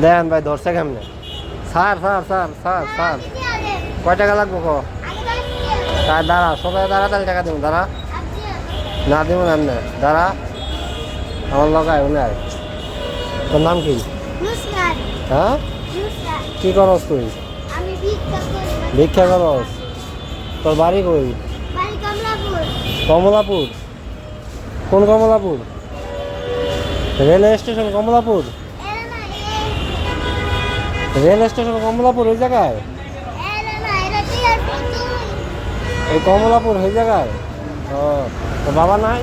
দেন ভাই ধরছে কেমনে? Sir sir sir sir sir কয় টাকা লাগবো কো? তাই দাঁড়া, সবাই দাঁড়া, তাহলে টাকা দেবো। দাঁড়া, না দেবো না এমনি দাঁড়া। আমার লগায় উনি আয়। তোর নাম কি? হ্যাঁ, কি করস তুই? ভিক্ষা করস? তোর বাড়ি কই? কমলাপুর? কোন Kamalapur? Rail station Kamalapur? Rail station Kamalapur ওই জায়গায়? এই কমলাপুর ওই জায়গায়? ও, তোর বাবা নাই?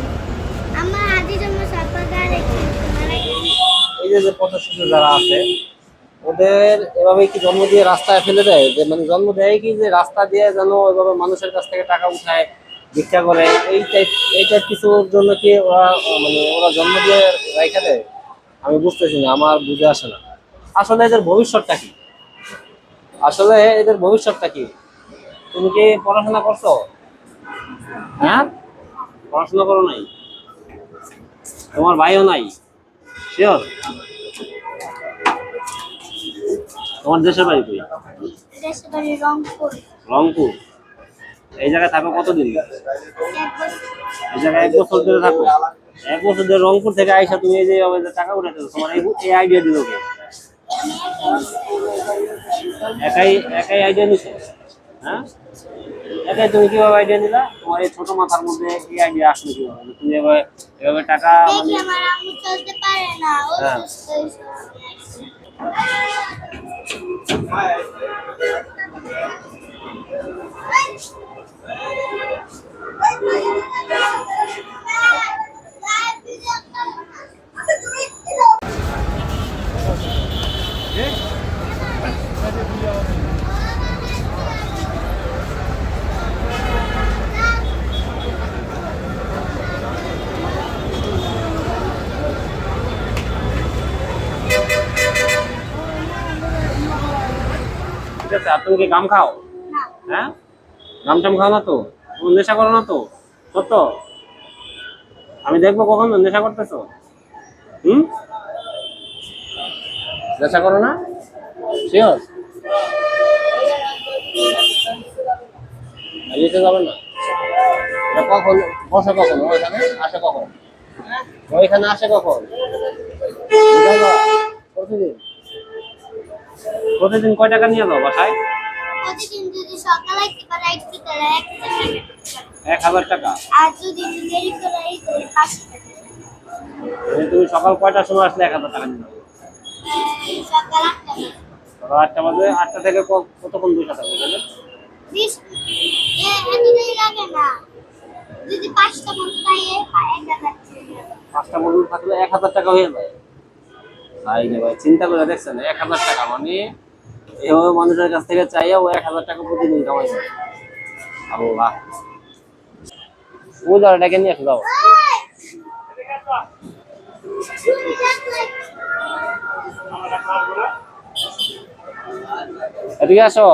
এই যে পথশিশু যারা আছে ওদের এভাবে কি জন্ম দিয়ে রাস্তায় ফেলে দেয়? যে মানে জন্ম দেয় কি যে রাস্তা দিয়ে যেন এভাবে মানুষের কাছ থেকে টাকা উঠায়, ভিক্ষা করে, এই টাইপ কিছুর জন্য কি ওরা মানে ওরা জন্ম দিয়ে রেখে দেয়? আমি বুঝতেছি না, আমার বুঝে আসে না। আসলে এদের ভবিষ্যৎটা কি? আসলে এদের ভবিষ্যৎটা কি? তুমি কি পড়াশোনা করছো? হ্যাঁ, পড়াশোনা করো নাই? তোমার ভাইও নাই? শিওর? তোমার দেশের বাড়ি কই? রংপুর। এই জায়গায় থাকো কতদিন? এই জায়গায় 1 বছর ধরে থাকো? 1 বছর ধরে রংপুর থেকে আইসা তুমি এই যে টাকা উঠাইছো, তোমার এই আইডিয়া দিল কে? একাই একাই আইডিয়া নিছো? হ্যাঁ, একাই তুমি কিভাবে আইডিয়া নিলা? তোমার এই ছোট মাথার মধ্যে এই আইডিয়া আসলো কিভাবে তুমি এভাবে এভাবে টাকা মানে? হ্যাঁ, ঠিক আছে। আর তুমি কি গাম খাও? হ্যাঁ, গাম টাম খাও না তো? তুমি নেশা করো না তো? সত্য? আমি দেখবো কখন নেশা করতেছো? হুম, নেশা করো না? শিওর? নিতে যাবে না? এটা কখন বসে, কখন ওইখানে আসে, কখন ওইখানে আসে, কখন? যাবা? প্রতিদিন? প্রতিদিন কয় টাকা নিয়ে যাও বাসায়? 1,000 টাকা? তুমি সকাল কয়টার সময় আসলে 1,000 টাকা নিয়ে যাবো? 8টা বাজে। 8টা থেকে কতক্ষণ বসে থাকবে? 5টা পর্যন্ত থাকলে 1,000 টাকা হয়ে যায়? তাই না ভাই, চিন্তা করে দেখছেন 1,000 টাকা মানে এভাবে মানুষের কাছ থেকে চাইয়া ও 1,000 টাকা প্রতিদিন কামাই করে। আল্লাহ, ও টাকা নিয়ে আসো যাও। এদিকে আসো।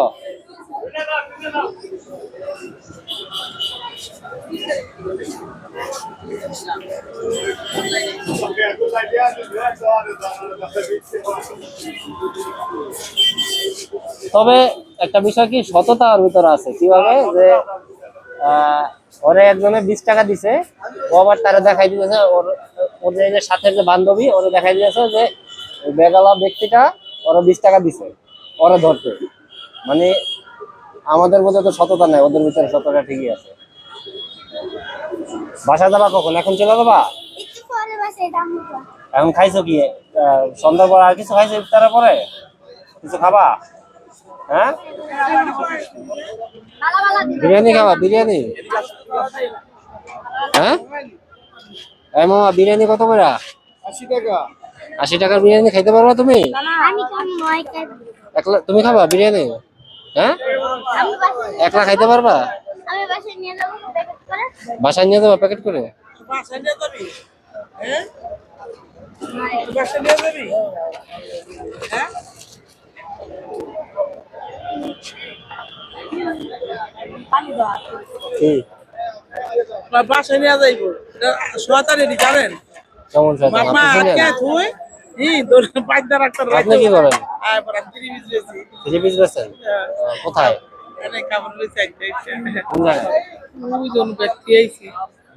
তবে একটা বিষয় কি সততার ভিতরে আছে, কিভাবে যে ওরে একজনে 20 টাকা দিছে, ও আবার তারা দেখাই দিতেছে ওর ওর যে সাথে যে বান্ধবী ওরে দেখাই দিতেছে যে বেগালা ব্যক্তিটা ওরা 20 টাকা দিছে ওরা ধরতে। মানে আমাদের মধ্যে তো সততা নাই, ওদের ভিতরে সততা ঠিকই আছে। বাসা যাবা কখন? এখন চলে যাবা? এখন খাইছো কি? সন্ধ্যার পর আর কিছু খাইছো? ইফতারের পরে কিছু খাবা? হ্যাঁ, বিরিয়ানি খাবা? বিরিয়ানি? হ্যাঁ, এই মামা বিরিয়ানি কত করে? 80 টাকা। 80 টাকার বিরিয়ানি খাইতে পারবা তুমি? একলা তুমি খাবা বিরিয়ানি? হ্যাঁ, একলা খাইতে পারবা? বাসায় নিয়ে যাবো প্যাকেট করে? বাসায় নিয়ে যাইবো। শয়তানি জানেন? কেমন শয়তান? বাবা আপনি আজকে ছিলেন? তুই আপনি কি করেন? থ্রি পিস বেচেন? কোথায়? কোন জায়গায়?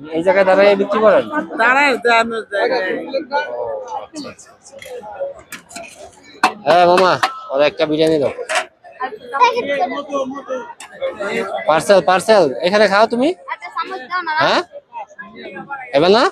এই জায়গায় দাঁড়ায় বিক্রি করেন? ও, আচ্ছা আচ্ছা আচ্ছা। হ্যাঁ মামা, ওরা একটা বিরিয়ানি দাও। পার্সেল পার্সেল, এখানে খাও তুমি? হ্যাঁ, এবার না।